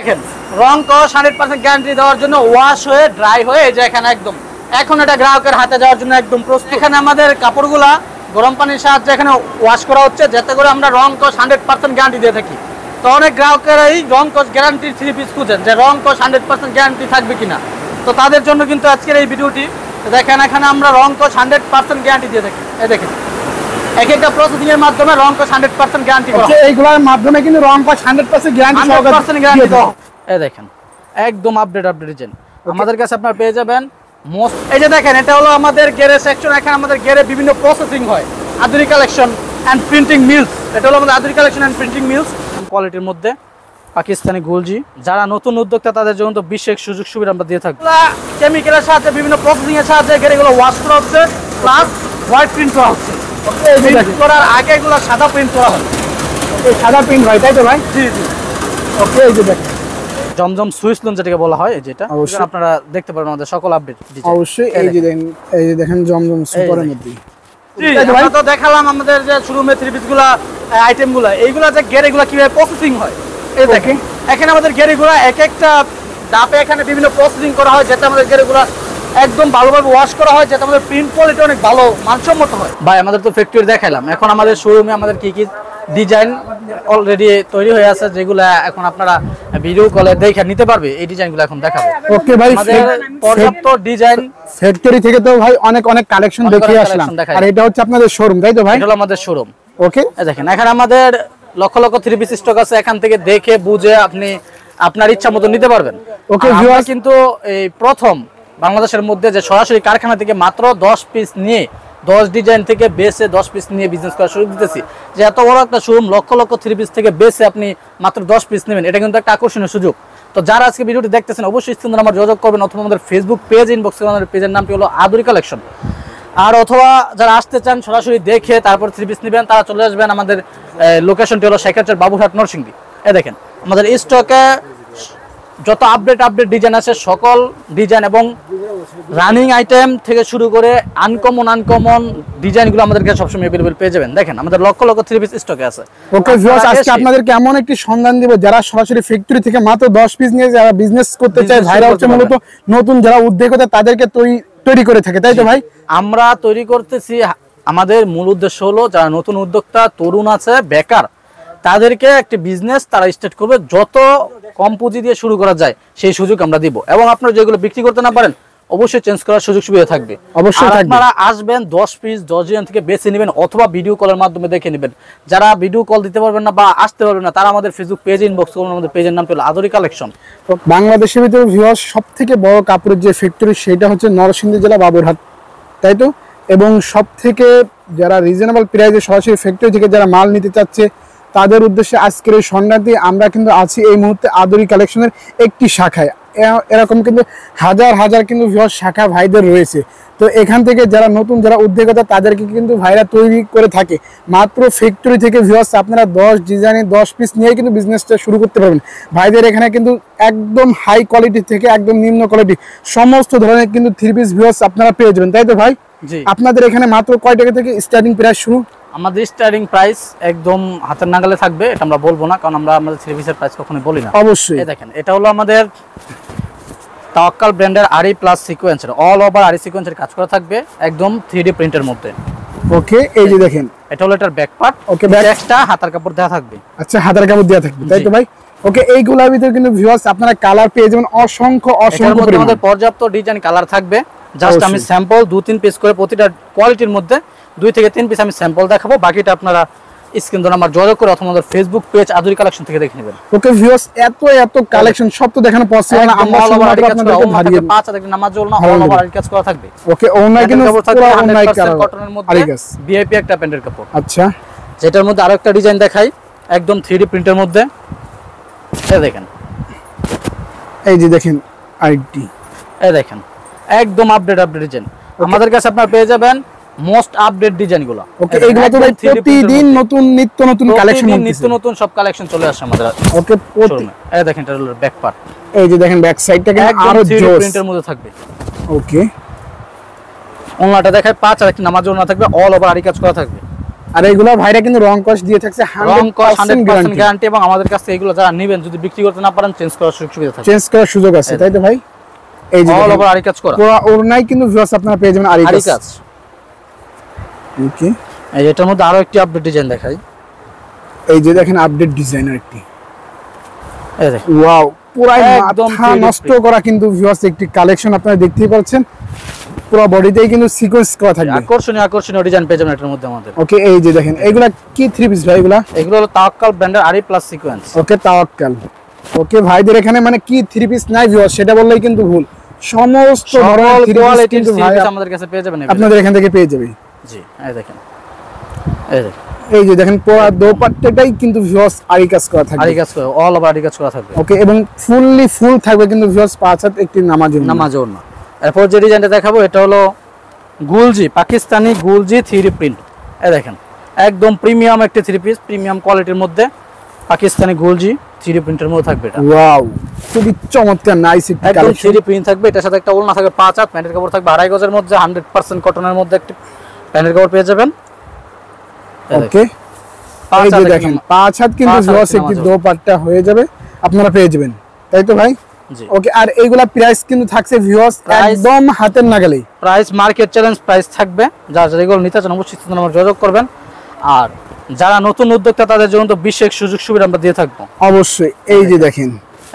দেখেন রং কস 100% গ্যারান্টি দেওয়ার জন্য ওয়াশ হয়ে ড্রাই হয়ে এই যে এখানে একদম এখন এটা গ্রাহকের হাতে যাওয়ার জন্য একদম প্রস্তুত। এখানে আমাদের কাপড়গুলা গরম পানির সাহায্যে এখানে ওয়াশ করা হচ্ছে যাতে করে আমরা রং কস 100% গ্যারান্টি দিয়ে থাকি। তো অনেক গ্রাহকেরা এই রং কস গ্যারান্টির 3 পিস খুঁজেন যে রং কস 100% গ্যারান্টি থাকবে কিনা। তো তাদের জন্য কিন্তু আজকের এই ভিডিওটি। দেখেন এখানে আমরা রং কস 100% গ্যারান্টি দিয়ে থাকি। এই দেখেন এক একটা প্রসেসিং এর মাধ্যমে রং কস 100% গ্যারান্টি করা হয়। এইগুলোর মাধ্যমে কিন্তু রং কস 100% গ্যারান্টি গ্যারান্টি দেওয়া। এই দেখেন একদম আপডেট ডিজাইন আমাদের কাছে আপনারা পেয়ে যাবেন। মোস্ট এই যে দেখেন এটা হলো আমাদের গেরে সেকশন। এখানে আমাদের গেরে বিভিন্ন প্রসেসিং হয়। আধুনিক কালেকশন এন্ড প্রিন্টিং মিলস, এটা হলো আমাদের আধুনিক কালেকশন এন্ড প্রিন্টিং মিলস। কোয়ালিটির মধ্যে পাকিস্তানি গোলজি, যারা নতুন উদ্যোক্তা তাদের জন্য তো বিশেষ সুযোগ সুবিধা আমরা দিয়ে থাকি। কেমিক্যালের সাহায্যে বিভিন্ন প্রসেসিং এর সাহায্যে গেরেগুলো ওয়াশ করা হচ্ছে প্লাস হোয়াইট প্রিন্ট করা হচ্ছে। করার আগে এগুলো সাদা প্রিন্ট করা হয়। এই সাদা প্রিন্ট হয় তাই তো ভাই? জি জি। ওকে এই যে দেখেন জমজম সুইস লোন যেটাকে বলা হয়, যেটা আপনারা দেখতে পারেন আমাদের সকল আপডেট। অবশ্যই এই যে দেখেন জমজম সুপারের মধ্যে। জি আমরা তো দেখালাম আমাদের যে শোরুমে 3 পিসগুলা আইটেমগুলা এইগুলা যে গেরেগুলা কিভাবে প্রসেসিং হয়। এই দেখেন এখানে আমাদের গেরেগুলা এক একটা ধাপে এখানে বিভিন্ন প্রসেসিং করা হয় যাতে আমাদের গেরেগুলা একদম ভালোভাবে ওয়াশ করা হয় যাতে আমাদের প্রিন্ট কোয়ালিটি অনেক ভালো মানসম্মত হয়। ভাই আমাদের তো ফ্যাক্টরি দেখালাম, এখন আমাদের শোরুমে আমাদের কি কি ডিজাইন অলরেডি তৈরি হয়ে আছে যেগুলা এখন আপনারা ভিডিও কলে দেখে নিতে পারবে। এই ডিজাইনগুলো এখন দেখাবো। ওকে ভাই, আমাদের পর্যাপ্ত ডিজাইন ফ্যাক্টরি থেকে তো ভাই অনেক কালেকশন দেখিয়ে আসলাম। আর এটা হচ্ছে আপনাদের শোরুম তাই তো ভাই? এটা হলো আমাদের শোরুম। ওকে দেখেন এখানে আমাদের লক্ষ লক্ষ 3 পিস স্টক আছে। এখান থেকে দেখে বুঝে আপনি আপনার ইচ্ছা মতো নিতে পারবেন। ওকে ভিউয়ার্স কিন্তু এই প্রথম বাংলাদেশের মধ্যে যে সরাসরি কারখানা থেকে মাত্র 10 পিস নিয়ে 10 ডিজাইন থেকে বেসে 10 পিস নিয়ে বিজনেস করা শুরু দিতেছি। যে এত বড় একটা শোরুম লক্ষ লক্ষ 3 পিস থেকে বেসে আপনি মাত্র 10 পিস নেবেন, এটা কিন্তু একটা আকর্ষণীয় সুযোগ। তো যারা আজকে ভিডিওটি দেখতেছেন অবশ্যই স্ক্রিনে নাম্বার যোগাযোগ করবেন অথবা আমাদের ফেসবুক পেজ ইনবক্স করে আমাদের পেজের নামটি হলো আদুরি কালেকশন। আর অথবা যারা আসতে চান সরাসরি দেখে তারপর 3 পিস নেবেন তারা চলে আসবেন আমাদের লোকেশনটি হলো শেখারচর বাবুরহাট নরসিংদী। এই দেখেন আমাদের স্টকে যত আপডেট ডিজাইন আছে সকল ডিজাইন এবং রানিং আইটেম থেকে শুরু করে আনকমন ডিজাইনগুলো আমাদের কাছে সবসময় अवेलेबल পেয়ে যাবেন। দেখেন আমাদের লক্ষ লক্ষ 3 পিস স্টকে আছে। ওকে ভিউয়ার্স, আজকে আপনাদেরকে এমন একটি সন্ধান দিব যারা সরাসরি ফ্যাক্টরি থেকে মাত্র 10 পিস নিয়ে যারা বিজনেস করতে চায়, ভাইরা হচ্ছে মূলত নতুন যারা উদ্যোক্তা তাদেরকে তৈরি করে থাকে তাই তো ভাই? আমরা তৈরি করতেছি। আমাদের মূল উদ্দেশ্য হলো যারা নতুন উদ্যোক্তা তরুণ আছে বেকার তাদেরকে একটা বিজনেস তারা স্টার্ট করবে যত কম পুঁজি দিয়ে শুরু করা যায় সেই সুযোগ আমরা দিব। এবং আপনারা যেগুলো বিক্রি করতে না পারেন অবশ্যই চেঞ্জ করার সুযোগ সুবিধা থাকবে। অবশ্যই আপনারা আসবেন 10 পিস 10 জন থেকে বেছে নেবেন অথবা ভিডিও কলের মাধ্যমে দেখে নেবেন। যারা ভিডিও কল দিতে পারবেন না বা আসতে পারবেন না তারা আমাদের ফেসবুক পেজ ইনবক্স করুন। আমাদের পেজের নাম হলো আদুরি কালেকশন। বাংলাদেশের ভিতরে ভিউয়ার্স সবথেকে বড় কাপড়ের যে ফ্যাক্টরি সেটা হচ্ছে নরসিংদী জেলা বাবুরহাট তাই তো? এবং সবথেকে যারা রিজনেবল প্রাইসে সরাসরি ফ্যাক্টরি থেকে যারা মাল নিতে চাচ্ছে তাদের উদ্দেশ্যে আজকের এই সন্ধানটি আমরা কিন্তু আছি এই মুহূর্তে আদুরি কালেকশনের একটি শাখায়। এরকম কিন্তু হাজার কিন্তু ভিউয়ার্স শাখা ভাইদের রয়েছে। তো এখান থেকে যারা নতুন যারা উদ্যোক্তা তাদেরকে কিন্তু ভাইরা তৈরি করে থাকে মাত্র ফ্যাক্টরি থেকে। ভিউয়ার্স আপনারা 10 ডিজাইনে 10 পিস নিয়ে কিন্তু বিজনেসটা শুরু করতে পারবেন। ভাইদের এখানে কিন্তু একদম হাই কোয়ালিটি থেকে একদম নিম্ন কোয়ালিটি সমস্ত ধরনের কিন্তু 3 পিস ভিউয়ার্স আপনারা পেয়ে যাবেন তাই তো ভাই? জি। আপনাদের এখানে মাত্র কয় টাকা থেকে স্টার্টিং প্রাইস শুরু? আমাদের স্টার্টিং প্রাইস একদম হাতের নাগালে থাকবে, এটা আমরা বলবো না কারণ আমরা আমাদের 3 পিসের প্রাইস কখনোই বলি না। অবশ্যই। এই দেখেন এটা হলো আমাদের তাওয়াক্কাল ব্র্যান্ডের আরি প্লাস সিকোয়েন্সের অল ওভার আরি সিকোয়েন্সের কাজ করা থাকবে একদম 3D প্রিন্টের মধ্যে। ওকে এই যে দেখেন এটা হলো এটার ব্যাক পার্ট। ওকে ব্যাক এক্সট্রা হাতার কাপড় দেওয়া থাকবে। আচ্ছা হাতার কাপড় দেওয়া থাকবে তাই তো ভাই? ওকে এইগুলোর ভিতরে কিন্তু ভিউয়ার্স আপনারা কালার পেয়ে যাবেন অসংখ্য আমাদের পর্যাপ্ত ডিজাইন কালার থাকবে। জাস্ট আমি স্যাম্পল 2-3 পিস করে প্রতিটা কোয়ালিটির মধ্যে 2 থেকে 3 পিস আমি স্যাম্পল দেখাবো, বাকিটা আপনারা স্ক্রিন ধরে আমার যোগাযোগ করে অথবা আমাদের ফেসবুক পেজ আদুরি কালেকশন থেকে দেখে নেবেন। ওকে ভিউয়ার্স এত কালেকশন সব তো দেখানো পসিবল না, আমরা শুধুমাত্র আপনাদেরকে ভারিয়ে 5 থেকে নামাজ জল না অল ওভার কাজ করা থাকবে। ওকে অনলাইন কিন্তু পুরো অনলাইন কটনের মধ্যে ভিআইপি একটা প্যান্টের কাপড়। আচ্ছা যেটার মধ্যে আরেকটা ডিজাইন দেখাই একদম 3D প্রিন্টের মধ্যে। এই দেখেন এই যে দেখেন আইডি এই দেখেন একদম আপডেট ডিজাইন আমাদের কাছে আপনারা পেয়ে যাবেন মোস্ট আপডেট ডিজাইনগুলো। ওকে এইগুলো তো প্রতিদিন নিত্য নতুন কালেকশন নিত্য নতুন সব কালেকশন চলে আসে আমাদের। ওকে এই দেখেন এটা হলো ব্যাক পার্ট। এই যে দেখেন ব্যাক সাইডটা কিন্তু আরো জোস প্রিন্টের মধ্যে থাকবে। ওকে ওনাটা দেখায় 5 আর একটা নামাজ ওনা থাকবে অল ওভার আরি কাজ করা থাকবে। আর এগুলো ভাইরা কিন্তু রং কস দিয়ে থাকছে রং কস 100% 100% গ্যারান্টি, এবং আমাদের কাছে এগুলো যারা নেবেন যদি বিক্রি করতে না পারেন চেঞ্জ করার সুবিধা থাকবে, চেঞ্জ করার সুযোগ আছে, তাই তো ভাই? এই যে অল ওভার আরি কাজ করা, পুরো ওড়নায় কিন্তু ভিউয়ার্স আপনারা পেয়ে যাবেন আরি কাজ। ওকে, এই এটার মধ্যে আরো একটি আপডেট ডিজাইন দেখাই। এই যে দেখেন আপডেট ডিজাইনার একটি, এই দেখেন ওয়াও, পুরো একদম মাথা নষ্ট করা কিন্তু ভিউয়ার্স একটি কালেকশন আপনারা দেখতেই পাচ্ছেন। পুরো বডিতেই কিন্তু সিকোয়েন্স করা থাকবে, আকর্ষণীয় ডিজাইন পেয়ে যাবেন এটার মধ্যে আমাদের। ওকে, এই যে দেখেন এগুলা কি থ্রি পিস ভাই? এগুলো হলো তাওয়াক্কাল ব্র্যান্ডের আরি প্লাস সিকোয়েন্স। ওকে, তাওয়াক্কাল। ওকে, ভাইদের এখানে মানে কি থ্রি পিস নাই ভিউয়ার্স সেটা বললেই কিন্তু ভুল, সমস্ত ধরনের থ্রি পিস কিন্তু ভাই আমাদের কাছে পেয়ে যাবেন, আপনাদের এখান থেকে পেয়ে যাবে। জি, এই দেখেন, এই দেখেন, এই যে দেখেন পুরো দোপাট্টাটাই কিন্তু ভিউয়ার্স আরি কাজ করা থাকবে, আরি কাজ করা, অল ওভার আরি কাজ করা থাকবে। ওকে, এবং ফুল থাকবে কিন্তু ভিউয়ার্স 5 হাত একটি নামাজ ওড়না। এরপর যে ডিজাইনটা দেখাবো এটা হলো গুলজি, পাকিস্তানি গুলজি থ্রি প্রিন্ট। এই দেখেন একদম প্রিমিয়াম একটি থ্রি পিস, প্রিমিয়াম কোয়ালিটির মধ্যে পাকিস্তানি গুলজি থ্রি প্রিন্টের মধ্যে থাকবে এটা। ওয়াও, খুবই চমৎকার, নাইস একটি একদম কালেকশন। থ্রি প্রিন্ট থাকবে, এটার সাথে একটা ওড়না থাকবে 5 হাত, প্যান্টের কাপড় থাকবে 2.5 গজের মধ্যে, 100% কটনের মধ্যে একটি প্যান্টের কাপড় পেয়ে যাবেন। ওকে, এই যে দেখেন 5 হাত কিন্তু ভিউয়ার্স একটি দোপাট্টা হয়ে যাবে, আপনারা পেয়ে যাবেন, তাই তো ভাই? জি। ওকে, আর এইগুলা প্রাইস কিন্তু থাকছে ভিউয়ার্স একদম হাতের নাগালেই, প্রাইস মার্কেট চ্যালেঞ্জ প্রাইস থাকবে। যারা এগুলো নিতে চান অবশ্যই আমার যোগাযোগ করবেন, আর যারা নতুন উদ্যোক্তা তাদের জন্য তো বিশেষ সুযোগ সুবিধা আমরা দিয়ে থাকবো অবশ্যই। এই যে দেখেন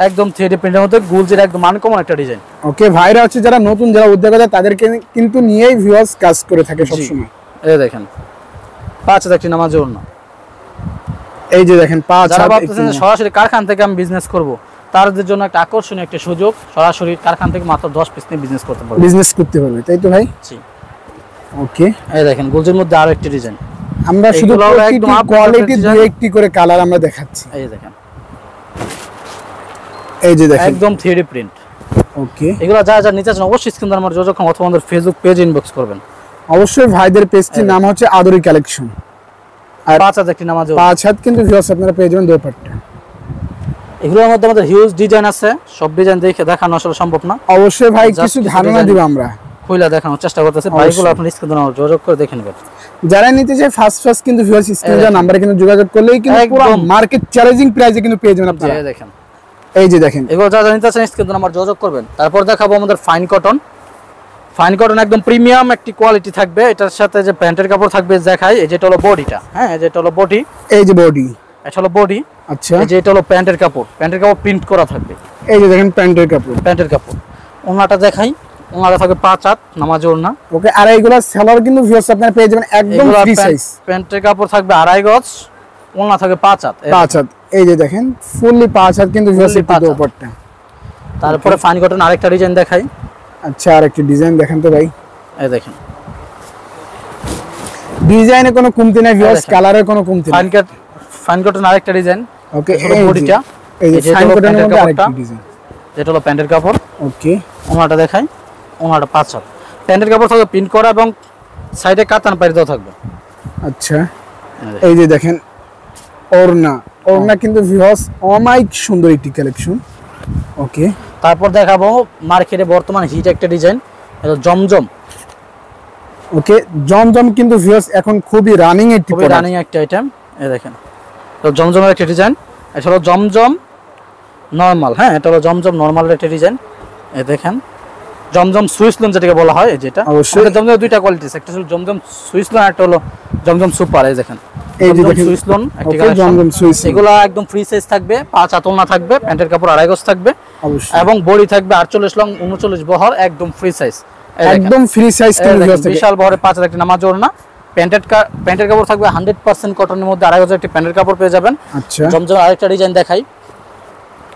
একদম থ্রি প্রিন্টের মধ্যে গুলজির একদম আনকমন একটা ডিজাইন। ওকে, ভাইরা হচ্ছে যারা নতুন যারা উদ্যোক্তা তাদেরকে কিন্তু নিয়েই ভিউয়ার্স কাজ করে থাকে সবসময়। এই দেখেন 5 হাত একটি নামাজ ওড়না। এই যে দেখেন 5 যারা হাত ভাবতেছেন যে সরাসরি কারখানা থেকে আমি বিজনেস করব, তাদের জন্য একটা আকর্ষণীয় একটা সুযোগ, সরাসরি কারখানা থেকে মাত্র 10 পিস নিয়ে বিজনেস করতে পারবে, তাই তো ভাই? জি। ওকে, এই দেখেন গুলজির মধ্যে আরো একটি ডিজাইন, আমরা শুধু একদম কোয়ালিটি দুই একটি করে কালার আমরা দেখাচ্ছি। এই দেখেন, এই যে দেখেন একদম থ্রি প্রিন্ট। ওকে, এগুলো যা নিতে চান অবশ্যই স্ক্রিন আমার যোগাযোগ অথবা আমাদের ফেসবুক পেজ ইনবক্স করবেন। অবশ্যই ভাইদের পেজটির নাম হচ্ছে আদরি কালেকশন। আর 5 হাত একটি নামাজ, 5 হাত কিন্তু ভিউয়ার্স আপনারা পেয়ে যাবেন দোপাট্টা। এগুলোর মধ্যে আমাদের হিউজ ডিজাইন আছে, সব ডিজাইন দেখে দেখানো আসলে সম্ভব না, অবশ্যই ভাই কিছু ধারণা দিব আমরা, খুলে দেখানোর চেষ্টা করতেছি। ভাইগুলো আপনি স্ক্রিন আমার যোগাযোগ করে দেখে নেবেন। যারা নিতে চায় ফার্স্ট কিন্তু ভিউয়ার্স স্ক্রিনে দেওয়া নম্বরে কিন্তু যোগাযোগ করলেই কিন্তু পুরো মার্কেট চ্যালেঞ্জিং প্রাইসে কিন্তু পেয়ে যাবেন আপনারা। দেখেন, এই যে দেখেন এগুলো যা নিতে চান স্ক্রিনে আমার যোগাযোগ করবেন। তারপর দেখাবো আমাদের ফাইন কটন একদম প্রিমিয়াম একটি কোয়ালিটি থাকবে, এটার সাথে যে প্যান্টের কাপড় থাকবে দেখাই। এই যেটা হলো বডিটা, হ্যাঁ এই যেটা হলো বডি, এই যে বডি, এটা হলো বডি। আচ্ছা, এই যে এটা হলো প্যান্টের কাপড় প্রিন্ট করা থাকবে। এই যে দেখেন প্যান্টের কাপড়। ওনাটা দেখাই, ওনাটা থাকবে 5 হাত নামাজ ওড়না। ওকে, আর এইগুলা সেলার কিন্তু ভিউয়ার্স আপনারা পেয়ে যাবেন একদম ফ্রি সাইজ। প্যান্টের কাপড় থাকবে 2.5 গজ, ওড়না থাকবে 5 হাত। এই যে দেখেন ফুললি 5 হাত কিন্তু ভিউয়ার্স একটু দোপাট্টা। তারপরে ফাইন কটন আরেকটা ডিজাইন দেখাই। আচ্ছা, আরেকটি ডিজাইন দেখেন তো ভাই। এই দেখেন ডিজাইনে কোনো কমতি নাই ভিউয়ার্স, কালারে কোনো কমতি নাই। ফাইন কটন আরেকটা ডিজাইন। ওকে, এই বডিটা, এই যে ফাইন কটনের মধ্যে আরেকটা ডিজাইন, যেটা হলো প্যান্টের কাপড়। ওকে, ওনাটা দেখাই, ওনাটা 5 হাত, প্যান্টের কাপড় থাকবে প্রিন্ট করা এবং সাইডে কাতান পাড়ি দেওয়া থাকবে। আচ্ছা, এই যে দেখেন ওড়না কিন্তু ভিউয়ার্স অমাইক সুন্দর একটি কালেকশন। ওকে, তারপর দেখাবো মার্কেটে বর্তমান হিট একটা ডিজাইন, এটা জমজম। ওকে, জমজম কিন্তু ভিউয়ার্স এখন খুবই রানিং একটি আইটেম। এই দেখেন তো জমজমের একটা ডিজাইন, এটা হলো জমজম নরমাল, হ্যাঁ এটা হলো জমজম নরমালের একটা ডিজাইন। এই দেখেন জমজম সুইসলন যেটাকে বলা হয়, যেটা অবশ্যই জমজমের দুইটা কোয়ালিটি আছে, একটা হলো জমজম সুইসলন, একটা হলো জমজম সুপার। এই দেখেন এই যে দেখেন সুইসলন একটা জমজম সুইসলন, এগুলা একদম ফ্রি সাইজ থাকবে, 5 হাত ওড়না থাকবে, প্যান্টের কাপড় 2.5 গজ থাকবে অবশ্যই, এবং বডি থাকবে 48 লং 39 বহর, একদম ফ্রি সাইজ। একদম ফ্রি সাইজ কিন্তু ভিউয়ার্স, বিশাল বহরে 5 হাত একটা নামাজ ওড়না, প্যান্টের কাপড় থাকবে 100% কটনের মধ্যে, 2.5 গজ একটি প্যান্টের কাপড় পেয়ে যাবেন। আচ্ছা, জমজম আরেকটা ডিজাইন দেখাই,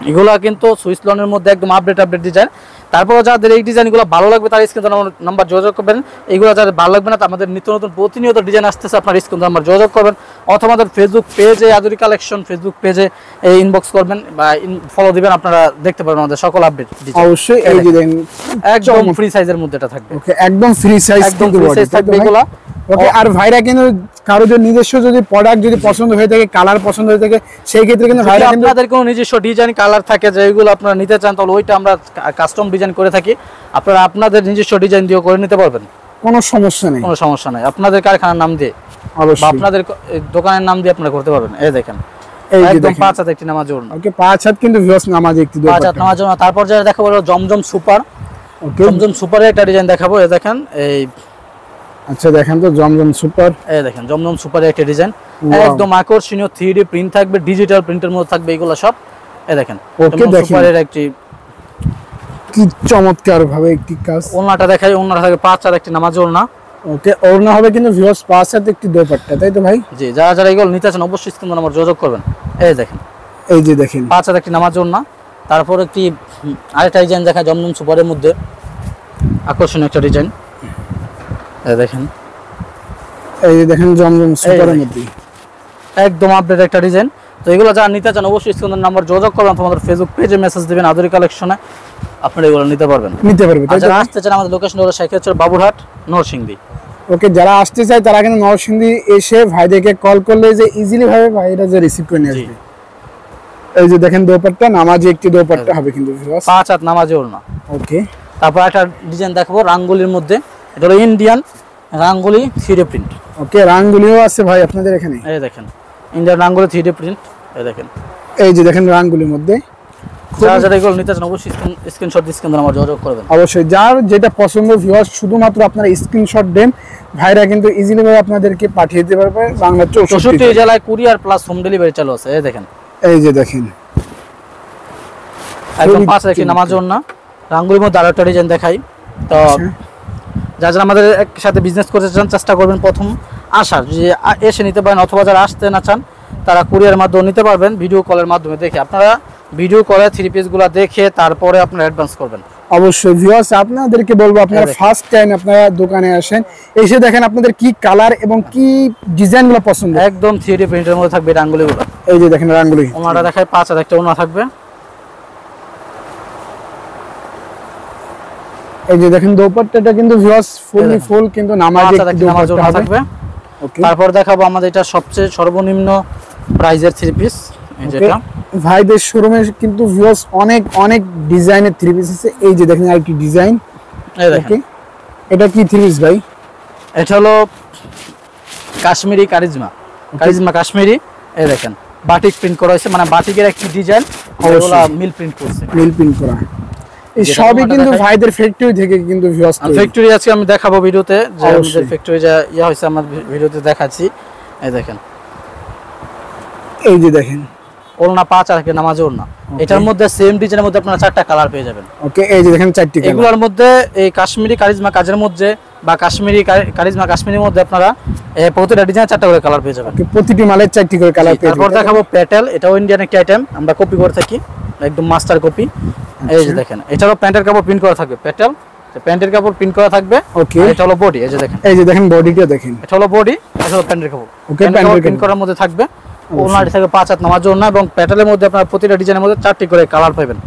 এগুলা কিন্তু সুইসলনের মধ্যে একদম আপডেট ডিজাইন। তারপর যাদের এই ডিজাইনগুলো ভালো লাগবে তার স্ক্রিনে নাম্বার যোগাযোগ করবেন। এগুলো যাদের ভালো লাগবে না আমাদের নিত্য নতুন প্রতিনিয়ত ডিজাইন আসতেছে, আপনার স্ক্রিনে নাম্বার যোগাযোগ করবেন অথবা আমাদের ফেসবুক পেজে আদরি কালেকশন ফেসবুক পেজে ইনবক্স করবেন বা ফলো দিবেন, আপনারা দেখতে পারবেন আমাদের সকল আপডেট। অবশ্যই এই যে দেখেন একদম ফ্রি সাইজের মধ্যে এটা থাকবে। ওকে, একদম ফ্রি সাইজ থাকবে এগুলা। ওকে, আর ভাইরা কিন্তু কারো যদি নিজস্ব যদি প্রোডাক্ট যদি পছন্দ হয়ে থাকে, কালার পছন্দ হয়ে থাকে, সেই ক্ষেত্রে কিন্তু ভাইরা কিন্তু আপনাদের কোনো নিজস্ব ডিজাইন কালার থাকে যেগুলো আপনারা নিতে চান তাহলে ওইটা আমরা কাস্টম ডিজাইন করে থাকি, আপনারা আপনাদের নিজস্ব ডিজাইন দিয়েও করে নিতে পারবেন, কোনো সমস্যা নেই, কোনো সমস্যা নাই। আপনাদের কারখানার নাম দিয়ে বা অবশ্যই। আপনাদের দোকানের নাম দিয়ে আপনারা করতে পারবেন। এই দেখেন এই যে একদম দেখেন 5 হাত একটি নামাজি ওড়না, ওকে 5 হাত কিন্তু ভিউয়ার্স নামাজ একটি 5 হাত দোপাট্টা। নামাজি ওড়না। তারপর যেটা দেখাবো হলো জমজম সুপার। ওকে জমজম সুপারের একটা ডিজাইন দেখাবো। এই দেখেন আচ্ছা দেখেন তো জমজম সুপার। এই দেখেন জমজম সুপারের একটা ডিজাইন, Wow. একদম আকর্ষণীয় 3D প্রিন্ট থাকবে, ডিজিটাল প্রিন্টের মধ্যে থাকবে এগুলো সব। এই দেখেন ওকে জমজম দেখেন সুপারের একটি কি চমৎকার ভাবে একটি কাজ। ওড়নাটা দেখাই, ওড়নাটা থাকবে 5 হাত একটি নামাজি ওড়না। ওকে ওড়না হবে কিন্তু ভিউয়ার্স 5 হাত একটি দোপাট্টা, তাই তো ভাই? জি, যারা যারা এগুলো নিতে চান অবশ্যই স্ক্রিন নাম্বার যোগাযোগ করবেন। এই দেখেন এই যে দেখেন 5 হাত একটি নামাজি ওড়না। তারপর একটি আরেকটা ডিজাইন দেখা জমজম সুপারের মধ্যে আকর্ষণীয় একটা ডিজাইন। এই দেখেন এই যে দেখেন জমজম সুপারের দেখেন। মধ্যে একদম আপডেট একটা ডিজাইন। তো এগুলো যারা নিতে চান অবশ্যই স্ক্রিনের নাম্বার যোগাযোগ করবেন, তোমাদের ফেসবুক পেজে মেসেজ দিবেন আদুরি কালেকশনে, আপনারা এগুলো নিতে পারবেন। নিতে পারবে, আর তাই তো? যারা আসতে চান আমাদের লোকেশন হলো শেখাচর বাবুরহাট নরসিংদী। ওকে যারা আসতে চায় তারা কিন্তু নরসিংদী এসে ভাইদেরকে কল করলে যে ইজিলি ভাবে ভাইরা যে রিসিভ করে নিয়ে জি। আসবে। এই যে দেখেন দোপাট্টা নামাজি একটি দোপাট্টা হবে কিন্তু ভিউয়ার্স। 5 হাত নামাজি ওড়না। ওকে তারপর একটা ডিজাইন দেখাবো রাঙ্গুলির মধ্যে, এটা হলো ইন্ডিয়ান রাঙ্গুলি 3D প্রিন্ট। ওকে রাঙ্গুলিও আছে ভাই আপনাদের এখানে। এই দেখেন ইন্ডিয়ান রাঙ্গুলি 3D প্রিন্ট। এই দেখেন এই যে দেখেন রাঙ্গুলির মধ্যে যারা যারা এগুলো নিতে চান অবশ্যই স্ক্রিনশট দিয়ে স্ক্রিন নাম্বার যোগাযোগ করবেন। অবশ্যই যার যেটা পছন্দ ভিউয়ার্স শুধুমাত্র আপনারা স্ক্রিনশট দেন, ভাইরা কিন্তু ইজিলি ভাবে আপনাদেরকে পাঠিয়ে দিতে পারবে বাংলা 64 64 জেলায় কুরিয়ার প্লাস হোম ডেলিভারি চালু আছে। এই দেখেন এই যে দেখেন একদম 5 হাত একটি নামাজি ওড়না। রাঙ্গুলির মধ্যে আরেকটা ডিজাইন দেখাই। তো যারা যারা আমাদের একসাথে বিজনেস করতে চান চেষ্টা করবেন প্রথম আসার, যে এসে নিতে পারেন, অথবা যারা আসতে না চান তারা কুরিয়ার মাধ্যমে নিতে পারবেন, ভিডিও কলের মাধ্যমে দেখে। আপনারা ভিডিও কলে 3 পিসগুলো দেখে তারপরে আপনারা অ্যাডভান্স করবেন। অবশ্যই ভিউয়ার্স আপনাদেরকে বলবো আপনারা দেখেন। ফার্স্ট টাইম আপনারা দোকানে আসেন, এসে দেখেন আপনাদের কি কালার এবং কি ডিজাইনগুলো পছন্দ। একদম 3D প্রিন্টের মধ্যে থাকবে রাঙ্গুলিগুলো। এই যে দেখেন রাঙ্গুলি ওনারা দেখায় 5 হাত একটা ওনা থাকবে। এই যে দেখেন দোপাট্টাটা কিন্তু ভিউয়ার্স ফুললি দেখেন। ফুল কিন্তু 5 নামাজি হাত একটি একটা নামাজ দোপাট্টা ওনা হবে। থাকবে। ওকে তারপর দেখাবো আমাদের এটা সবচেয়ে সর্বনিম্ন প্রাইজের 3 পিস, এই যেটা ভাইদের শোরুমে কিন্তু ভিউয়ার্স অনেক অনেক ডিজাইনের থ্রি পিস আছে। এই যে দেখেন আরেকটি ডিজাইন। এই ওকে দেখেন এটা কি থ্রি পিস ভাই? এটা হলো কাশ্মীরি কারিজমা, কারিজমা কাশ্মীরি। এই দেখেন বাটিক প্রিন্ট করা হয়েছে, মানে বাটিকের একটি ডিজাইন, এগুলা মিল প্রিন্ট করছে। মিল প্রিন্ট করা এই যেটা সবই তোমাদের কিন্তু দেখাই। ভাইদের ফ্যাক্টরি থেকে কিন্তু ভিউয়ার্স ফ্যাক্টরি আজকে আমি দেখাবো ভিডিওতে, যে আমাদের অবশ্যই। ফ্যাক্টরি যা ইয়া হয়েছে আমার ভিডিওতে দেখাচ্ছি। এই দেখেন এই যে দেখেন ওড়না 5 আর একটা নামাজ ওড়না। এটার মধ্যে সেম ডিজাইনের মধ্যে আপনারা 4টা কালার পেয়ে যাবেন। ওকে এই যে দেখেন চারটি কালার। এগুলোর মধ্যে এই কাশ্মীরি কারিজমা কাজের মধ্যে বা কাশ্মীরি কারিজমা কাশ্মীরির মধ্যে আপনারা প্রতিটা ডিজাইন 4টা করে কালার পেয়ে যাবেন। ওকে প্রতিটি মালের চারটি করে কালার পেয়ে তারপর যাবেন। দেখাবো প্যাটেল, এটাও ইন্ডিয়ান একটা আইটেম, আমরা কপি করে থাকি, একদম মাস্টার কপি। এই যে দেখেন এটারও প্যান্টের কাপড় প্রিন্ট করা থাকবে, প্যাটেল প্যান্টের কাপড় প্রিন্ট করা থাকবে। ওকে আর এটা হলো বডি, এই যে দেখেন এই যে দেখেন বডিটা দেখেন। এটা হলো বডি, এটা হলো প্যান্টের কাপড়। ওকে, প্যান্টের প্রিন্ট কাপড়। করার মধ্যে থাকবে। ওনার থাকবে 5 হাত নামাজ ওড়না, এবং প্যাটেলের মধ্যে আপনারা প্রতিটা ডিজাইনের মধ্যে 4টি করে কালার পাবেন।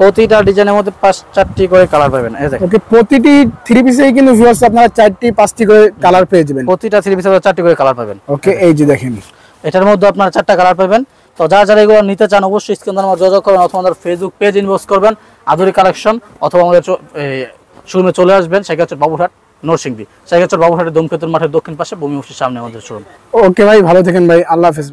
প্রতিটা ডিজাইনের মধ্যে 4টি করে কালার পাবেন। এই দেখেন ওকে প্রতিটি থ্রি পিসেই কিন্তু ভিউয়ার্স আপনারা 4টি 5টি করে কালার পেয়ে যাবেন। প্রতিটা 3 পিসে 4টি করে কালার পাবেন। ওকে এই যে দেখেন এটার মধ্যে আপনারা 4টা কালার পাবেন। তো যারা যারা এগুলো নিতে চান অবশ্যই স্ক্রিন নাম্বার যোগাযোগ করবেন, অথবা আমাদের ফেসবুক পেজ ইনবক্স করবেন আদুরি কালেকশন, অথবা আমাদের শোরুমে চলে আসবেন শেখাচর বাবুরহাট নরসিংদী। শেখাচর বাবুরহাটের দমকেতুর মাঠের দক্ষিণ পাশে ভূমি অফিসের সামনে আমাদের শোরুম। ওকে ভাই ভালো থাকেন ভাই, আল্লাহ হাফেজ।